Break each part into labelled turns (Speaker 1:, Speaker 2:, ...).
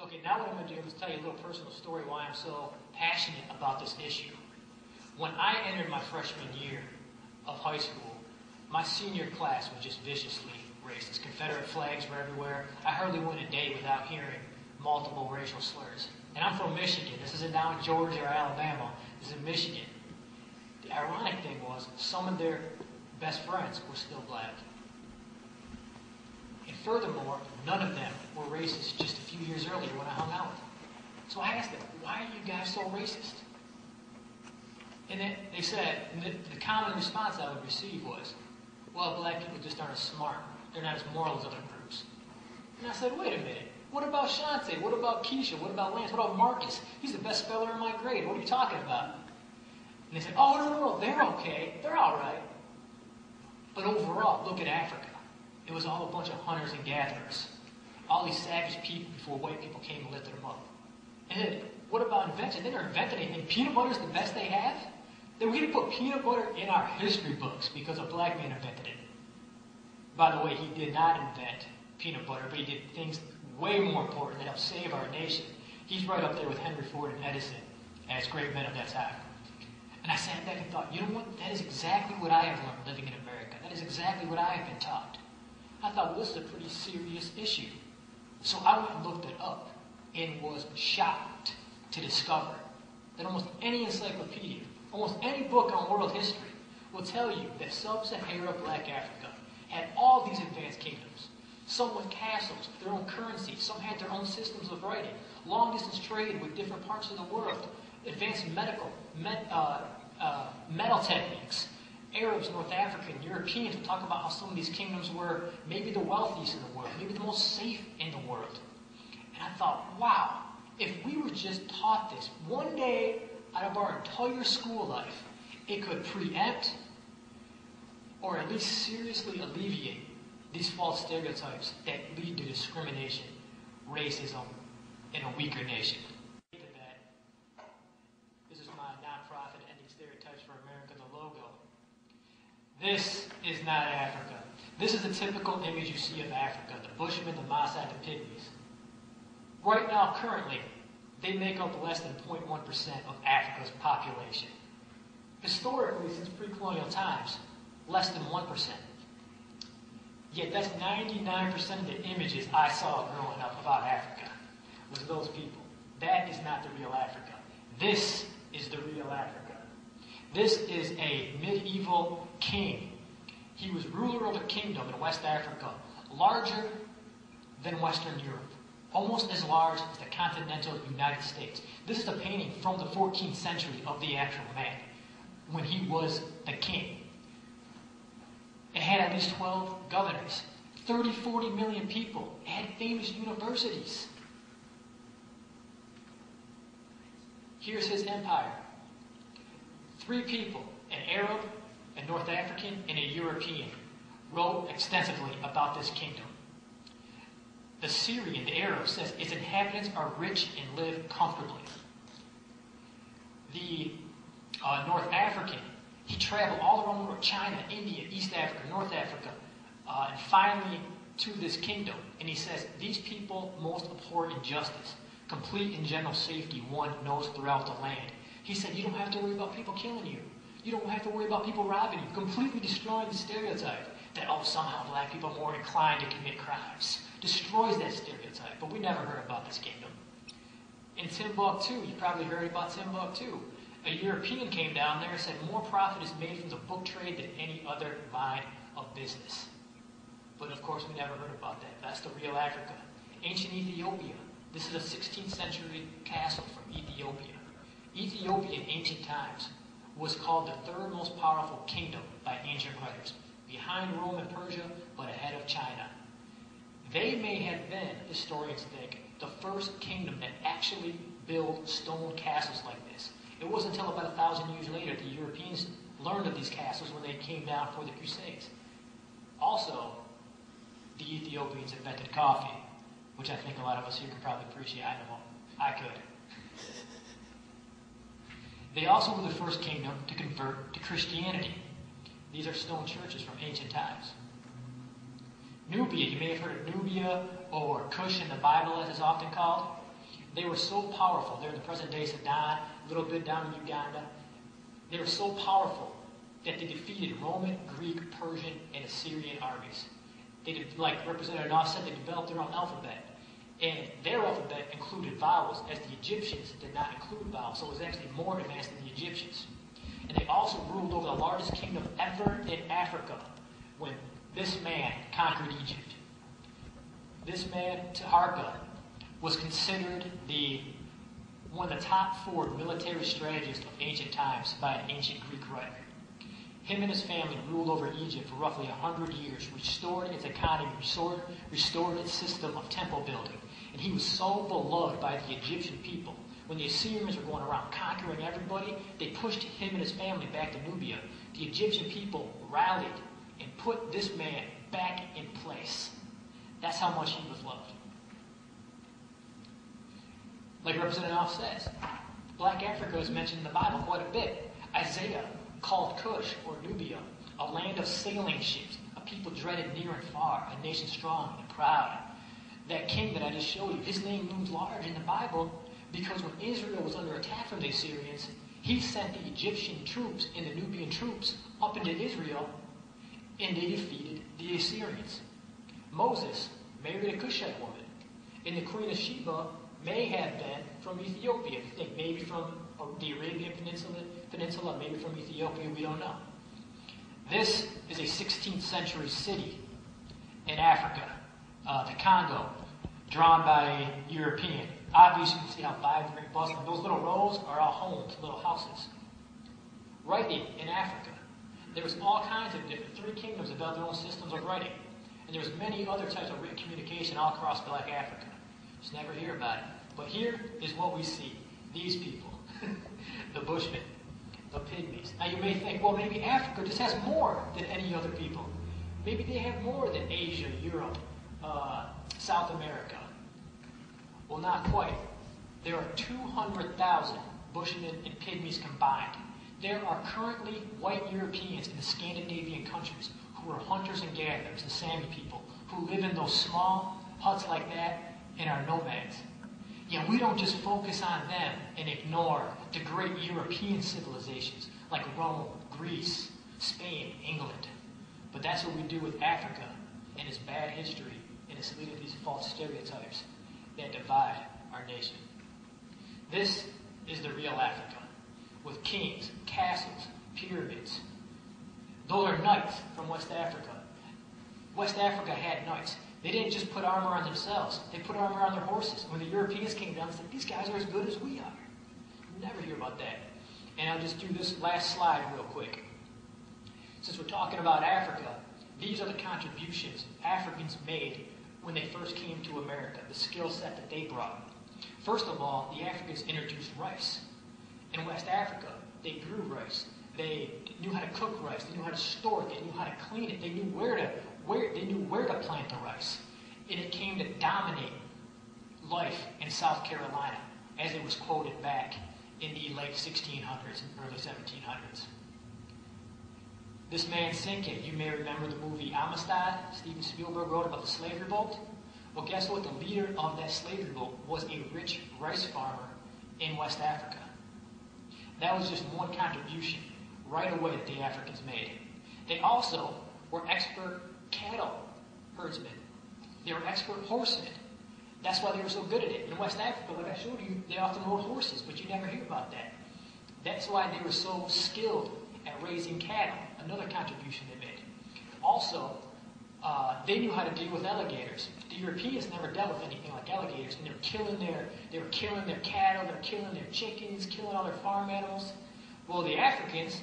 Speaker 1: So, okay, now what I'm going to do is tell you a little personal story why I'm so passionate about this issue. When I entered my freshman year of high school, my senior class was just viciously racist. Confederate flags were everywhere. I hardly went a day without hearing multiple racial slurs. And I'm from Michigan. This isn't down in Georgia or Alabama. This is Michigan. The ironic thing was some of their best friends were still black. And furthermore, none of them were racist just a few years earlier when I hung out with them. So I asked them, why are you guys so racist? And then they said, and the common response I would receive was, well, black people just aren't as smart. They're not as moral as other groups. And I said, wait a minute. What about Shante? What about Keisha? What about Lance? What about Marcus? He's the best speller in my grade. What are you talking about? And they said, oh, no, they're okay. They're all right. But overall, look at Africa. It was all a bunch of hunters and gatherers. All these savage people before white people came and lifted them up. And then, what about invention? They never invented anything. Peanut butter is the best they have? Then we didn't put peanut butter in our history books because a black man invented it. By the way, he did not invent peanut butter, but he did things way more important that helped save our nation. He's right up there with Henry Ford and Edison as great men of that time. And I sat back and thought, you know what? That is exactly what I have learned living in America. That is exactly what I have been taught. I thought, well, this is a pretty serious issue. So I went and looked it up and was shocked to discover that almost any encyclopedia, almost any book on world history will tell you that sub-Saharan black Africa had all these advanced kingdoms. Some with castles, their own currency. Some had their own systems of writing. Long-distance trade with different parts of the world. Advanced metal techniques. Arabs, North African, Europeans will talk about how some of these kingdoms were maybe the wealthiest in the world, maybe the most safe in the world. And I thought, wow, if we were just taught this one day out of our entire school life, it could preempt or at least seriously alleviate these false stereotypes that lead to discrimination, racism in a weaker nation. This is my nonprofit Ending Stereotypes for America, the logo. This is not Africa. This is a typical image you see of Africa, the Bushmen, the Maasai, the Pygmies. Right now, currently, they make up less than 0.1% of Africa's population. Historically, since pre-colonial times, less than 1%. Yet that's 99% of the images I saw growing up about Africa was those people. That is not the real Africa. This is the real Africa. This is a medieval king. He was ruler of a kingdom in West Africa, larger than Western Europe, almost as large as the continental United States. This is a painting from the 14th century of the actual man, when he was the king. It had at least 12 governors, 30, 40 million people. It had famous universities. Here's his empire. 3 people, an Arab, a North African, and a European, wrote extensively about this kingdom. The Syrian, the Arab, says its inhabitants are rich and live comfortably. The North African, he traveled all around the world, China, India, East Africa, North Africa, and finally to this kingdom. And he says, these people most abhor injustice. Complete and general safety one knows throughout the land. He said, you don't have to worry about people killing you. You don't have to worry about people robbing you. Completely destroying the stereotype that, oh, somehow black people are more inclined to commit crimes. Destroys that stereotype. But we never heard about this kingdom. In Timbuktu, you probably heard about Timbuktu. A European came down there and said more profit is made from the book trade than any other line of business. But of course we never heard about that. That's the real Africa. Ancient Ethiopia. This is a 16th century castle from Ethiopia. Ethiopia in ancient times was called the 3rd most powerful kingdom by ancient writers, behind Rome and Persia, but ahead of China. They may have been, historians think, the first kingdom that actually built stone castles like this. It wasn't until about 1,000 years later the Europeans learned of these castles when they came down for the Crusades. Also, the Ethiopians invented coffee, which I think a lot of us here could probably appreciate. I know I could. They also were the first kingdom to convert to Christianity. These are stone churches from ancient times. Nubia, you may have heard of Nubia or Cush in the Bible as it's often called. They were so powerful. They're in the present day Sudan, a little bit down in Uganda. They were so powerful that they defeated Roman, Greek, Persian, and Assyrian armies. They did, like Representative Knopf said, they developed their own alphabet. And their alphabet included vowels, as the Egyptians did not include vowels, so it was actually more advanced than the Egyptians. And they also ruled over the largest kingdom ever in Africa when this man conquered Egypt. This man, Taharqa, was considered one of the top 4 military strategists of ancient times by an ancient Greek writer. Him and his family ruled over Egypt for roughly 100 years, restored its economy, restored its system of temple building. And he was so beloved by the Egyptian people. When the Assyrians were going around conquering everybody, they pushed him and his family back to Nubia. The Egyptian people rallied and put this man back in place. That's how much he was loved. Like Representative Knopf says, Black Africa is mentioned in the Bible quite a bit. Isaiah called Cush, or Nubia, a land of sailing ships, a people dreaded near and far, a nation strong and proud. That king that I just showed you, his name looms large in the Bible because when Israel was under attack from the Assyrians, he sent the Egyptian troops and the Nubian troops up into Israel, and they defeated the Assyrians. Moses married a Cushite woman, and the Queen of Sheba may have been from Ethiopia. You think maybe from the Arabian Peninsula, maybe from Ethiopia, we don't know. This is a 16th century city in Africa, the Congo, drawn by a European. Obviously, you can see how vibrant and bustling. Those little rows are all homes, little houses. Writing in Africa. There was all kinds of different 3 kingdoms that built their own systems of writing. And there was many other types of written communication all across Black Africa. Just never hear about it. But here is what we see. These people. The Bushmen. The Pygmies. Now you may think, well, maybe Africa just has more than any other people. Maybe they have more than Asia, Europe, South America. Well, not quite. There are 200,000 Bushmen and Pygmies combined. There are currently white Europeans in the Scandinavian countries who are hunters and gatherers, the Sami people, who live in those small huts like that and are nomads. Yet we don't just focus on them and ignore the great European civilizations like Rome, Greece, Spain, England. But that's what we do with Africa and its bad history and its leading to these false stereotypes that divide our nation. This is the real Africa, with kings, castles, pyramids. Those are knights from West Africa. West Africa had knights. They didn't just put armor on themselves. They put armor on their horses. When the Europeans came down, they said, these guys are as good as we are. You never hear about that. And I'll just do this last slide real quick. Since we're talking about Africa, these are the contributions Africans made when they first came to America, the skill set that they brought. First of all, the Africans introduced rice. In West Africa, they grew rice. They knew how to cook rice. They knew how to store it. They knew how to clean it. They knew where to plant the rice. And it came to dominate life in South Carolina, as it was quoted back in the late 1600s and early 1700s. This man Songhay, you may remember the movie Amistad. Steven Spielberg wrote about the slave revolt. Well, guess what? The leader of that slave revolt was a rich rice farmer in West Africa. That was just one contribution right away that the Africans made. They also were expert cattle herdsmen. They were expert horsemen. That's why they were so good at it. In West Africa, like I showed you, they often rode horses, but you never hear about that. That's why they were so skilled at raising cattle. Another contribution they made. Also, they knew how to deal with alligators. The Europeans never dealt with anything like alligators, and they were killing their cattle, they were killing their chickens, killing all their farm animals. Well, the Africans,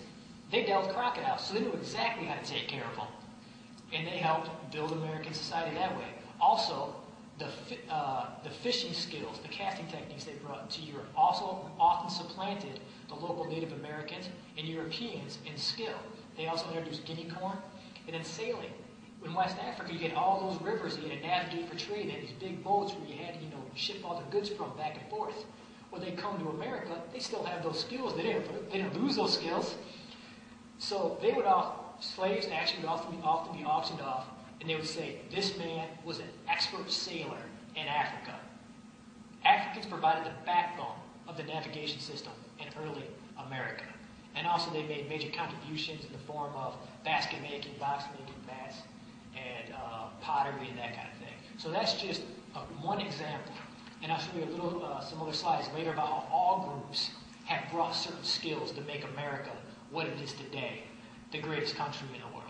Speaker 1: they dealt with crocodiles, so they knew exactly how to take care of them. And they helped build American society that way. Also, the fishing skills, the casting techniques they brought to Europe also often supplanted the local Native Americans and Europeans in skill. They also introduced guinea corn and then sailing. In West Africa, you had all those rivers that you had to navigate for trade. They had these big boats where you had to, ship all the goods from back and forth. When they come to America, they still have those skills. They didn't lose those skills. So slaves actually would often be auctioned off, and they would say, this man was an expert sailor in Africa. Africans provided the backbone of the navigation system in early America. And also they made major contributions in the form of basket making, box making, bats, and pottery and that kind of thing. So that's just one example. And I'll show you a little, some other slides later about how all groups have brought certain skills to make America what it is today, the greatest country in the world.